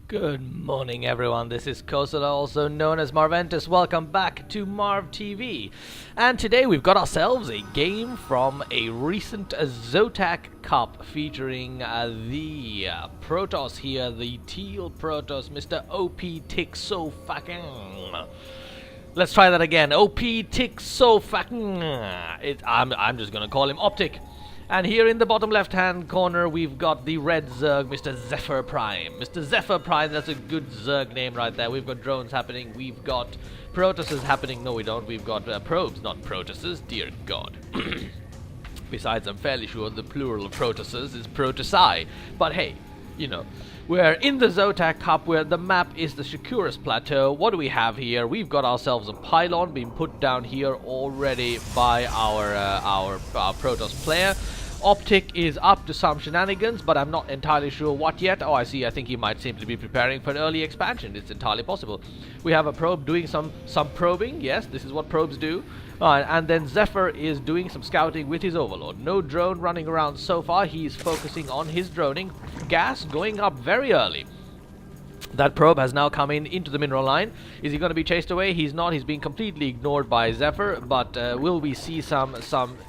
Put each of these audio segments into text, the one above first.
Good morning everyone, this is Kosala, also known as Marventus. Welcome back to Marv TV. And today we've got ourselves a game from a recent ZOTAC Cup featuring the Protoss here, the Teal Protoss, Mr. Optik so fucking... Let's try that again, Optik so fucking... I'm just gonna call him Optik. And here in the bottom left-hand corner, we've got the red Zerg, Mr. ZephyrPrime. Mr. ZephyrPrime, that's a good Zerg name right there. We've got drones happening, we've got Protosses happening. No, we don't. We've got probes, not Protosses. Dear God. Besides, I'm fairly sure the plural of Protosses is Protossi. But hey, you know, we're in the ZOTAC Cup where the map is the Shakuras Plateau. What do we have here? We've got ourselves a pylon being put down here already by our Protoss player. Optik is up to some shenanigans, but I'm not entirely sure what yet. Oh, I see. I think he might simply be preparing for an early expansion. It's entirely possible. We have a probe doing some probing. Yes, this is what probes do. And then Zephyr is doing some scouting with his overlord. No drone running around so far. He's focusing on his droning. Gas going up very early. That probe has now come into the mineral line. Is he going to be chased away? He's not. He's being completely ignored by Zephyr. But will we see some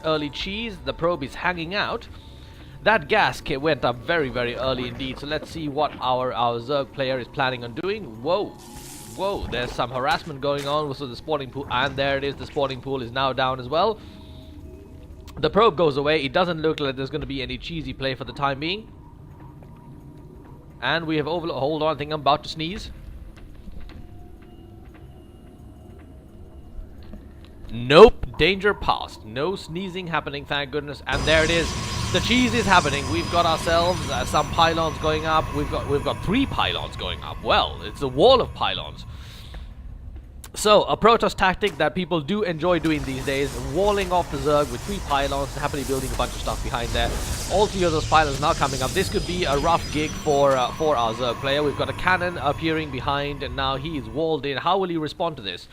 early cheese? The probe is hanging out. That gas went up very, very early indeed. So let's see what our Zerg player is planning on doing. Whoa. Whoa, there's some harassment going on with the spawning pool. And there it is. The spawning pool is now down as well. The probe goes away. It doesn't look like there's going to be any cheesy play for the time being. And we have hold on, I think I'm about to sneeze. Nope, danger past. No sneezing happening, thank goodness. And there it is. The cheese is happening. We've got ourselves some pylons going up. We've got 3 pylons going up. Well, it's a wall of pylons. So, a Protoss tactic that people do enjoy doing these days, walling off the Zerg with 3 pylons, happily building a bunch of stuff behind there. All 3 of those pylons now coming up. This could be a rough gig for our Zerg player. We've got a cannon appearing behind, and now he is walled in. How will he respond to this?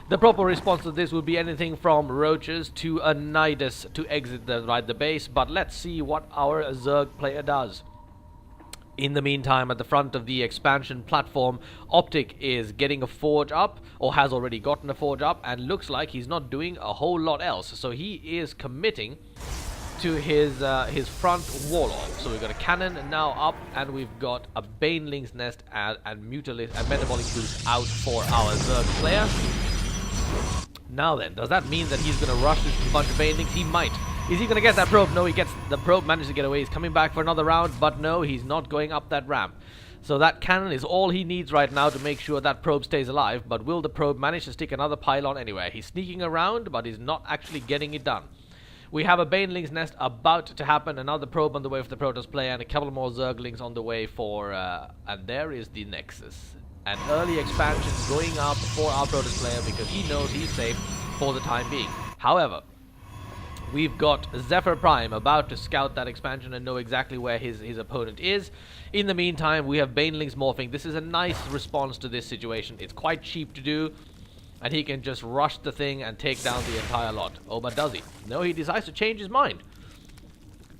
The proper response to this would be anything from roaches to a nidus to exit the base, but let's see what our Zerg player does. In the meantime, at the front of the expansion platform, Optik is getting a forge up, or has already gotten a forge up, and looks like he's not doing a whole lot else. So he is committing to his front wall off. So we've got a cannon now up, and we've got a Baneling's Nest and Mutalist and Metabolic Boost out for our Zerg player. Now then, does that mean that he's going to rush this bunch of Banelings? He might. Is he going to get that probe? No, he gets the probe, manages to get away. He's coming back for another round, but no, he's not going up that ramp. So that cannon is all he needs right now to make sure that probe stays alive. But will the probe manage to stick another pylon anywhere? He's sneaking around, but he's not actually getting it done. We have a Baneling's Nest about to happen, another probe on the way for the Protoss player, and a couple more Zerglings on the way for... and there is the Nexus. An early expansion going up for our Protoss player because he knows he's safe for the time being. However, we've got ZephyrPrime about to scout that expansion and know exactly where his opponent is. In the meantime, we have Banelings morphing. This is a nice response to this situation. It's quite cheap to do, and he can just rush the thing and take down the entire lot. Oh, but does he? No, he decides to change his mind.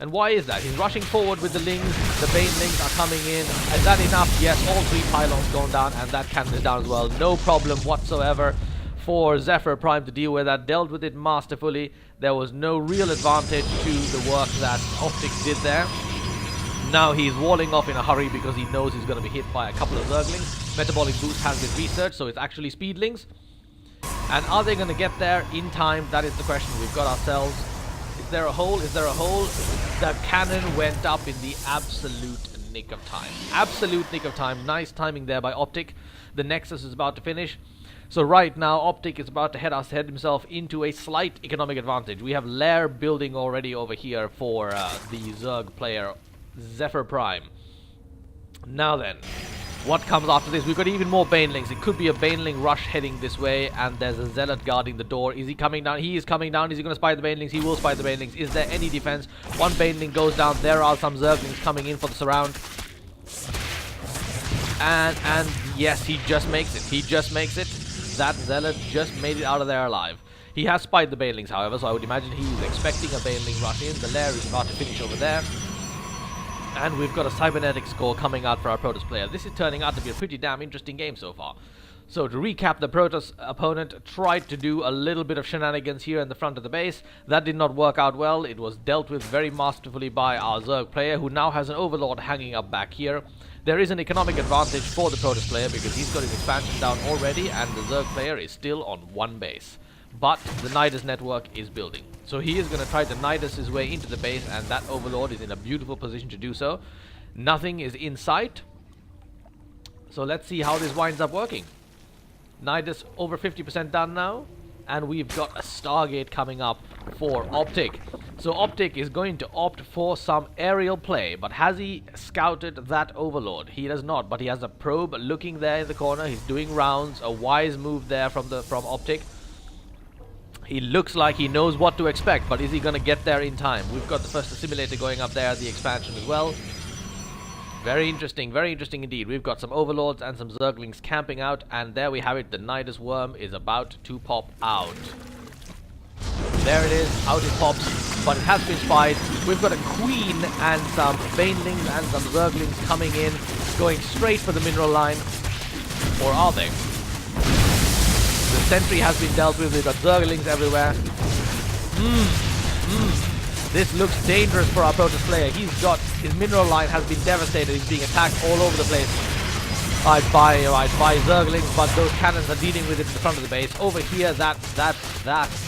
And why is that? He's rushing forward with the Lings. The Banelings are coming in. Is that enough? Yes, all 3 pylons gone down, and that cannon is down as well. No problem whatsoever for ZephyrPrime to deal with that. Dealt with it masterfully. There was no real advantage to the work that Optik did there. Now he's walling off in a hurry because he knows he's going to be hit by a couple of Zerglings. Metabolic Boost has been researched, so it's actually Speedlings. And are they going to get there in time? That is the question. We've got ourselves... Is there a hole? Is there a hole? The cannon went up in the absolute nick of time. Absolute nick of time. Nice timing there by Optik. The Nexus is about to finish. So right now, Optik is about to head himself into a slight economic advantage. We have lair building already over here for the Zerg player, ZephyrPrime. Now then, what comes after this? We've got even more Banelings. It could be a Baneling rush heading this way, and there's a Zealot guarding the door. Is he coming down? He is coming down. Is he going to spy the Banelings? He will spy the Banelings. Is there any defense? One Baneling goes down. There are some Zerglings coming in for the surround. And yes, he just makes it. He just makes it. That Zealot just made it out of there alive. He has spied the Banelings, however, so I would imagine he is expecting a Baneling rush in. The lair is about to finish over there. And we've got a cybernetic score coming out for our Protoss player. This is turning out to be a pretty damn interesting game so far. So to recap, the Protoss opponent tried to do a little bit of shenanigans here in the front of the base. That did not work out well. It was dealt with very masterfully by our Zerg player, who now has an Overlord hanging up back here. There is an economic advantage for the Protoss player because he's got his expansion down already, and the Zerg player is still on one base. But the Nidus network is building. So he is going to try to Nidus his way into the base, and that Overlord is in a beautiful position to do so. Nothing is in sight. So let's see how this winds up working. Nidus over 50% done now. And we've got a Stargate coming up for Optik. So Optik is going to opt for some aerial play. But has he scouted that Overlord? He does not, but he has a probe looking there in the corner. He's doing rounds. A wise move there from Optik. He looks like he knows what to expect, but is he going to get there in time? We've got the first assimilator going up there, the expansion as well. Very interesting indeed. We've got some Overlords and some Zerglings camping out, and there we have it. The Nidus worm is about to pop out. There it is, out it pops, but it has been spied. We've got a Queen and some Banelings and some Zerglings coming in, going straight for the mineral line. Or are they? The sentry has been dealt with. We've got Zerglings everywhere. This looks dangerous for our Protoss player. His mineral line has been devastated. He's being attacked all over the place by Zerglings, but those cannons are dealing with it in the front of the base. Over here, that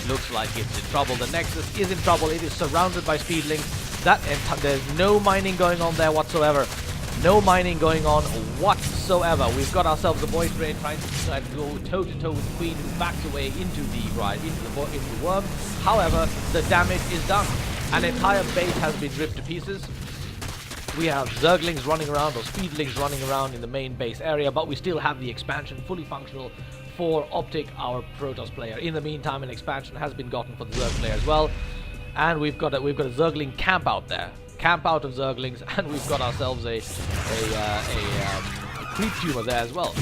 looks like it's in trouble. The Nexus is in trouble. It is surrounded by speedlings. There's no mining going on there whatsoever. No mining going on whatsoever. We've got ourselves a Void Ray trying to go toe-to-toe with the Queen, who backs away into the worm. However, the damage is done. An entire base has been ripped to pieces. We have Zerglings running around, or Speedlings running around in the main base area, but we still have the expansion fully functional for Optik, our Protoss player. In the meantime, an expansion has been gotten for the Zerg player as well. And we've got a Zergling camp out there. Camp out of Zerglings, and we've got ourselves a creep tumor there as well.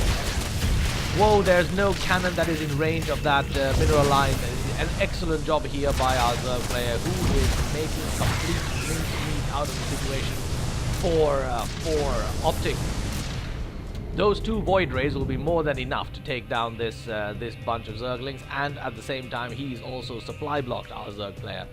Whoa, there's no cannon that is in range of that mineral line. An excellent job here by our Zerg player, who is making complete mincemeat out of the situation for Optik. Those two Void Rays will be more than enough to take down this bunch of Zerglings, and at the same time he's also supply blocked our Zerg player.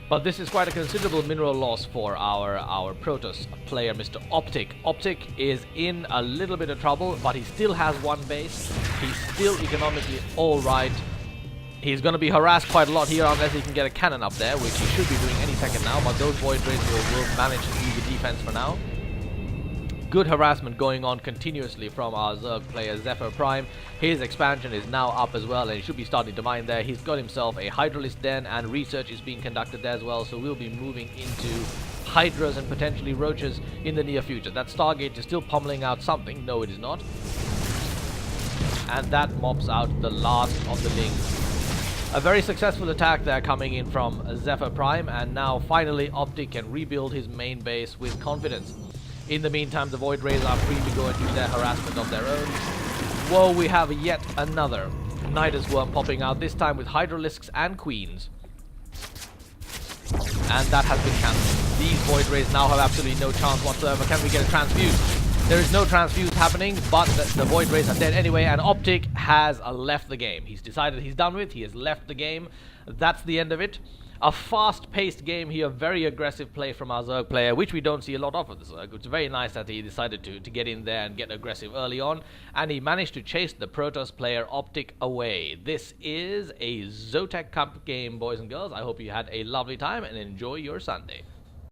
But this is quite a considerable mineral loss for our Protoss player, Mr. Optik. Optik is in a little bit of trouble, but he still has one base. He's still economically alright. He's going to be harassed quite a lot here unless he can get a cannon up there, which he should be doing any second now, but those Void Rays will manage to do the defense for now. Good harassment going on continuously from our Zerg player ZephyrPrime. His expansion is now up as well, and he should be starting to mine there. He's got himself a Hydralisk den, and research is being conducted there as well, so we'll be moving into Hydras and potentially Roaches in the near future. That Stargate is still pummeling out something. No, it is not. And that mops out the last of the Lings. A very successful attack there coming in from ZephyrPrime, and now finally Optik can rebuild his main base with confidence. In the meantime, the Void Rays are free to go and do their harassment of their own. Whoa, we have yet another Nidus worm popping out, this time with Hydralisks and Queens. And that has been cancelled. These Void Rays now have absolutely no chance whatsoever. Can we get a transfuse? There is no transfuse happening, but the Void Rays are dead anyway, and Optik has left the game. He's decided he's done with, he has left the game. That's the end of it. A fast-paced game here, very aggressive play from our Zerg player, which we don't see a lot of the Zerg. It's very nice that he decided to get in there and get aggressive early on, and he managed to chase the Protoss player Optik away. This is a ZOTAC Cup game, boys and girls. I hope you had a lovely time and enjoy your Sunday.